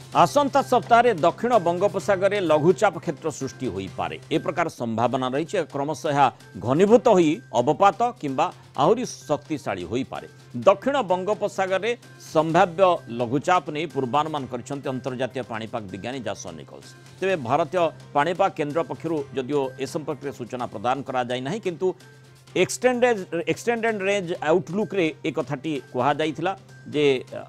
आसंता सप्ताह दक्षिण बंगोपसागर में लघुचाप क्षेत्र सृष्टि हो पारे ए प्रकार संभावना रही क्रमशः यह घनीभूत हो अवपात किंबा आहरी शक्तिशाली हो पारे। दक्षिण बंगोपसागर में संभाव्य लघुचाप नहीं पूर्वानुमान कर अंतर्जातीय पाणीपाग विज्ञानी जासन निकोल्स। तेरे भारतीय पाणीपाग केन्द्र पक्षर जदियो ए संपर्क में सूचना प्रदान करा जाय नाही किंतु एक्सटेंडेड रेंज आउटलुक रे एक कथाटी कहा जाइथिला जे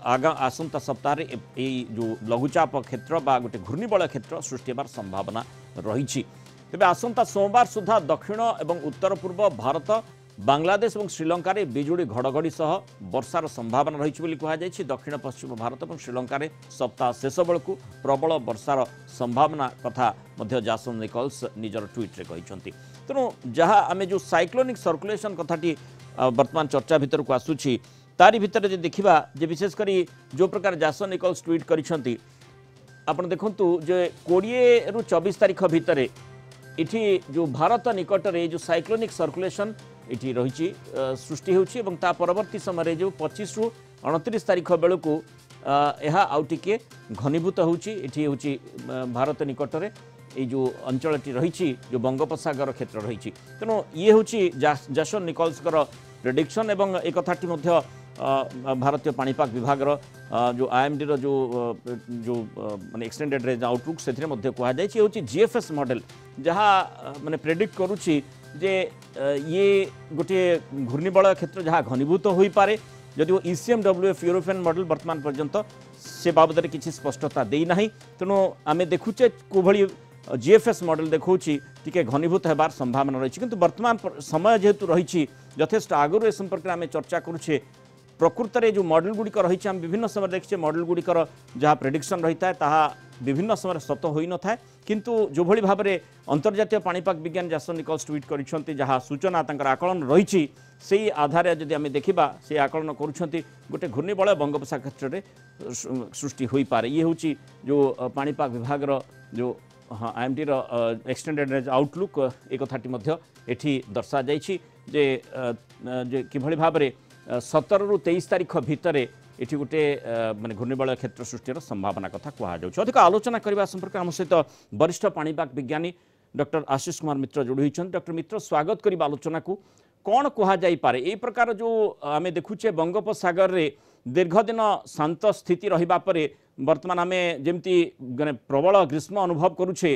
आगा आसंता सप्ताह जो लघुचाप क्षेत्र बा गोटे घूर्णिबलय क्षेत्र सृष्टि होबार संभावना रही। तेज आसंता सोमवार सुधा दक्षिण एवं उत्तर पूर्व भारत बांग्लादेश और श्रीलंका रे बिजुड़ी घड़घड़ी सह वर्षार संभावना रही कहुई। दक्षिण पश्चिम भारत और श्रीलंका रे सप्ताह शेष बेलू प्रबल वर्षार संभावना कथा जासन निकोल्स निजर ट्वीट रे कहते। तेणु जहाँ आम जो साइक्लोनिक सर्कुलेशन कथाटी वर्तमान चर्चा भितर को आसूची तारी भितर जे देखिबा जे विशेषकर जो प्रकार जासन निकोल्स ट्वीट करिसेंती आपण देखंतु जे 20 रु 24 तारीख भितर इठी जो भारत निकट रे जो साइक्लोनिक सर्कुलेशन इठी रही सृष्टि होछि एवं ता परवर्ती समय जो 25 रु 29 तारीख बेलू यह आउ टिके घनीभूत होछि। इठी होछि भारत निकट रे ये जो अंचलटी रही जो बंगोपसागर क्षेत्र रही। तेणु ये हूँ जासन निकोल्स प्रेडिक्शन एवं एक कथाटी भारतीय पाणीपाग विभाग जो आईएमडी जो जो माने एक्सटेंडेड रेंज आउटलुक से कहुई जीएफएस मॉडल जहाँ माने प्रेडिक्ट करुच्ची जे ये गोटे घूर्णिबलय क्षेत्र जहाँ घनीभूत हो पारे जदि ईसीएमडब्ल्यूएफ यूरोपियन मॉडल वर्तमान पर्यंत से बाबद में किसी स्पष्टता देना। तेणु आम देखुचे कोभली जीएफएस मॉडल देखौछि टिके घनीभूत होबार संभावना रही किंतु वर्तमान समय जेहेतु रही यथेष्ट आगुरी ए संपर्क में आम चर्चा करुचे प्रकृत में जो मॉडल गुड़िक रही आम विभिन्न समय देखिए मॉडल गुड़िकर जहाँ प्रेडिक्शन रही है ताहा विभिन्न समय सत हो न था किंतु जो भली भाव में अंतर्जातीय पाणीपाग विज्ञान जासन निकोल्स ट्वीट कर जहाँ सूचना आकलन रही से आधार जदि आम देखा से आकलन करुँच गोटे घूर्णिबलय बंगोपसागर क्षेत्र में सृष्टि हो पारे। ये हूँ जो पाणीपाग विभाग जो हाँ आईएमडी एक्सटेंडेड रेंज आउटलुक एक कथाटी एठी दर्शा जाइछि जे किभली भाव में 17 रु 23 तारीख भितर ये गोटे माने घूर्णिबलय क्षेत्र सृष्टि संभावना कथा कहुँ। अधिक आलोचना करने संपर्क आम सहित वरिष्ठ पाणीपाग विज्ञानी डॉक्टर आशीष कुमार मित्र जोड़ी होती। डॉक्टर मित्र स्वागत करी आलोचना को कौन कहुपे ये प्रकार जो आम देखुचे बंगोपसागर रे दीर्घ दिन शांत स्थिति रहिबा परे वर्तमान आम जमती प्रबल ग्रीष्म अनुभव करुचे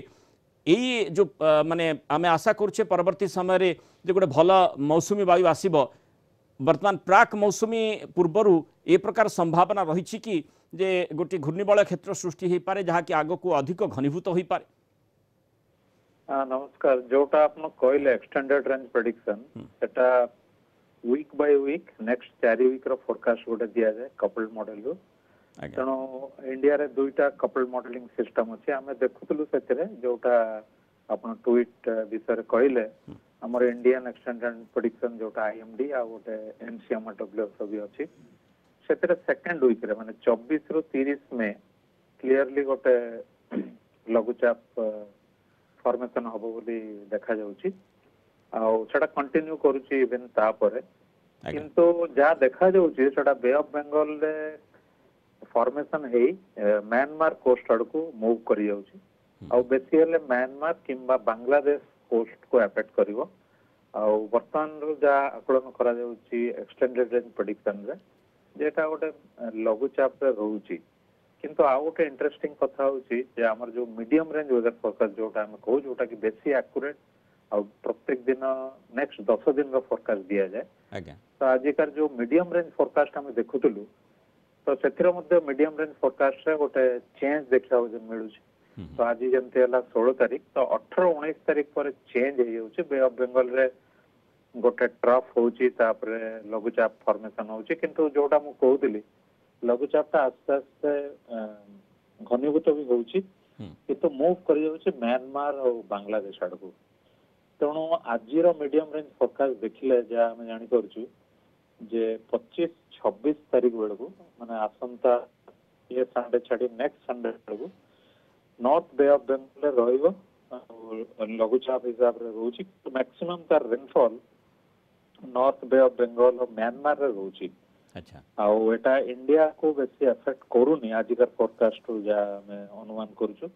यही जो माने आम आशा करुचे परवर्ती समय जो गोटे भल मौसुमी वायु आसीबो वर्तमान प्राक मौसुमी पूर्वरु ए प्रकार संभावना रही कि जे गोटे घूर्णिबलय क्षेत्र सृष्टि हो पारे जहाँ कि आग को अधिक घनीभूत हो पारे। नमस्कार जोटा आप कहले एक्सटेंडेड रेंज प्रेडिक्शन सेटा week by week next 4 week रो फोरकास्ट गोटे दिया जाए कपल्ड मॉडल रो। तेणु इंडिया रे दुईटा कपल्ड मॉडलिंग सिस्टम अच्छे आम देखुलु से जोटा आपन ट्वीट विषय कहले हमर इंडियन एक्सटेंडेड प्रेडिक्शन जोटा आईएमडी आ गोटे एनसीएमडब्ल्यूएफ भी अच्छी से सेकेंड वीक रे माने 24 रु 30 में क्लियरली गोटे लघुचाप फॉर्मेशन हबो बोली देखा जाउची आउ सेटा कंटिन्यू करूची इवन तापरे किंतु जा देखा जाउची सेटा बे ऑफ बंगाल रे फॉर्मेशन है म्यांमार कोस्ट आड़ को मूव करी जाउची आउ बेसिकली म्यांमार किंबा बांग्लादेश कोस्ट को अफेक्ट करिवो आउ वर्तमान रो जा आकलन करा जाउची एक्सटेंडेड रेंज प्रेडिक्शन रे जेटा गोटे लघुचाप रे रहउची किंतु आ गोटे इंटरेस्टिंग कथा होची जे हमर जो मीडियम रेंज वेदर फोरकास्ट जोटा हम कहू जोटा कि बेसी एक्यूरेट आउ प्रत्येक दिन नेक्स्ट 10 दिन रो फोरकास्ट दिया जाए आज्ञा। तो आजिकार जो मीडियम रेंज फोरकास्ट हम देखुतलु तो सेथिरो मध्ये मीडियम रेंज फोरकास्ट रे गोटे चेंज देखा मिलुची। तो आज जमते हला 16 तारीख तो 18 19 तारीख पर चेंज हो जाउची बे ऑफ बंगाल रे गोटे ट्रफ होची तापरे लघुचाप फॉर्मेशन होची किंतु जोटा मु कहउतली लघुचापटा आस्ते आस्ते घनीभूत भी होची किंतु मूव कर जाउची म्यांमार और बांग्लादेश आड़ को। तेणु आज मीडियम रेंज फोरकास्ट देखिले जा हम जानि करछु जे 25-26 तारीख बेलू माने आसंता ये संडे छाड़ी नेक्स्ट संडे बेलू नॉर्थ बे ऑफ बंगाल रहिबो लघुचाप हिसाब रे रहउची मैक्सिमम तार rainfall north bay of Bengal और म्यांमार रे रहउची अच्छा आउ एटा इंडिया को बेसी अफेक्ट करूनी आजिकार फोरकास्ट जा हमें अनुमान करूछु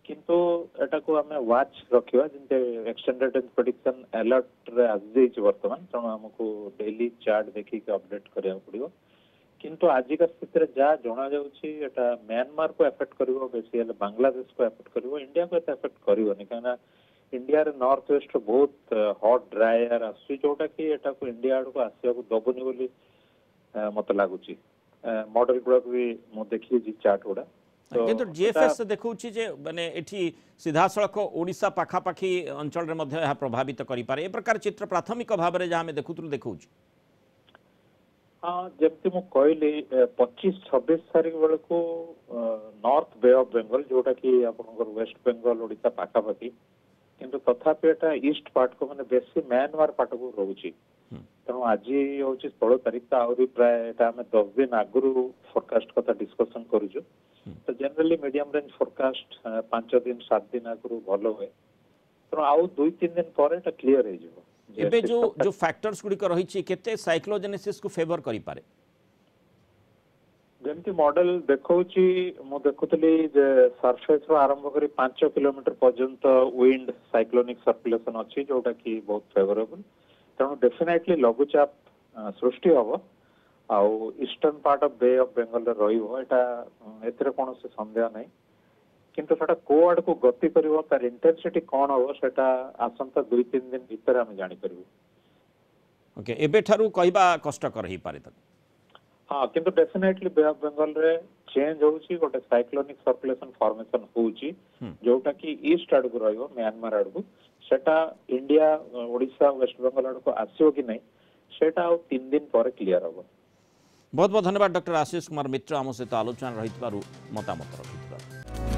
किंतु एटा को हमें वाच रखिवा जिनते एक्सटेंडेड रेंज प्रेडिक्शन अलर्ट रे आज जेच वर्तमान तणो हमको डेली चार्ट देखि के अपडेट करिया पड़ियो किंतु आजिकार स्थिति रे जा जणा जाउछि एटा म्यांमार को अफेक्ट करिवो बेसी हले बांग्लादेश को अफेक्ट करिवो इंडिया को अफेक्ट करिवोनी काना इंडिया रे नॉर्थ वेस्ट बहुत हॉट ड्राई एयर आसी जोटा कि एटा को इंडिया को आसिया को दबुनी बोली मत लागुची मॉडल गुड़ा भी मु देखी जी चार्ट गुड़ा किंतु जीएफएस देखौछि जे माने एठी सीधा सड़क ओडिसा पाखापाखी अंचल रे मध्ये यह प्रभावित करि पारे ए प्रकार चित्र प्राथमिक भाव रे जहाँ में देखुतु देखौछि हाँ जमती मु कहली 25-26 तारीख बेल को नॉर्थ बे ऑफ बेंगल जोटा कि आपनकर वेस्ट बेंगल ओडिसा पाखापाखी किंतु तथापि एटा ईस्ट पार्ट को माने बेसी म्यांमार पार्ट को रहउछि तेणु आज हूँ 16 तारीख तो आहरी प्राय आम 10 दिन आगु फोरकास्ट कथा डिस्कसन करूँ तो जनरली मीडियम रेंज फोरकास्ट 5 दिन 7 दिन आगु भल हुए तेणु आउ 2-3 दिन पर क्लीयर एबे जो फैक्टर्स गुडी को रही केते साइक्लोजेनेसिस को फेवर करि पारे जमती मॉडल देखौछि मु देखुतली जे सरफेस रो आरंभ करी 5 किलोमीटर पर्यंत विंड साइक्लोनिक सर्कुलेशन अछि जोटा कि बहुत फेवरेबल तेणु डेफिनेटली लघुचाप सृष्टि हम आउ eastern part of bay of Bengal रहिबो एटा एथरे कोनोसे संदेह नै किंतु सेटा को आड़ को गति करिवो तार इंटेंसिटी कोन हो सेटा आसंता 2-3 दिन भीतर हम जानि परिबो ओके एबे थारु कहबा कष्ट कर ही पारे त हाँ किंतु डेफिनेटली बे ऑफ बेंगल रे चेंज होउची गोटे साइक्लोनिक सर्कुलेशन फॉर्मेशन होउची जोटा कि ईस्ट आड़ को रहिबो म्यांमार आड़ को सेटा इंडिया ओडिशा वेस्ट बेंगल आड़ को आसियो कि नहीं सेटा 3 दिन पर क्लियर हो बहुत बहुत धन्यवाद डॉक्टर आशीष कुमार मित्र आम सहित आलोचना रही मतामत रखी।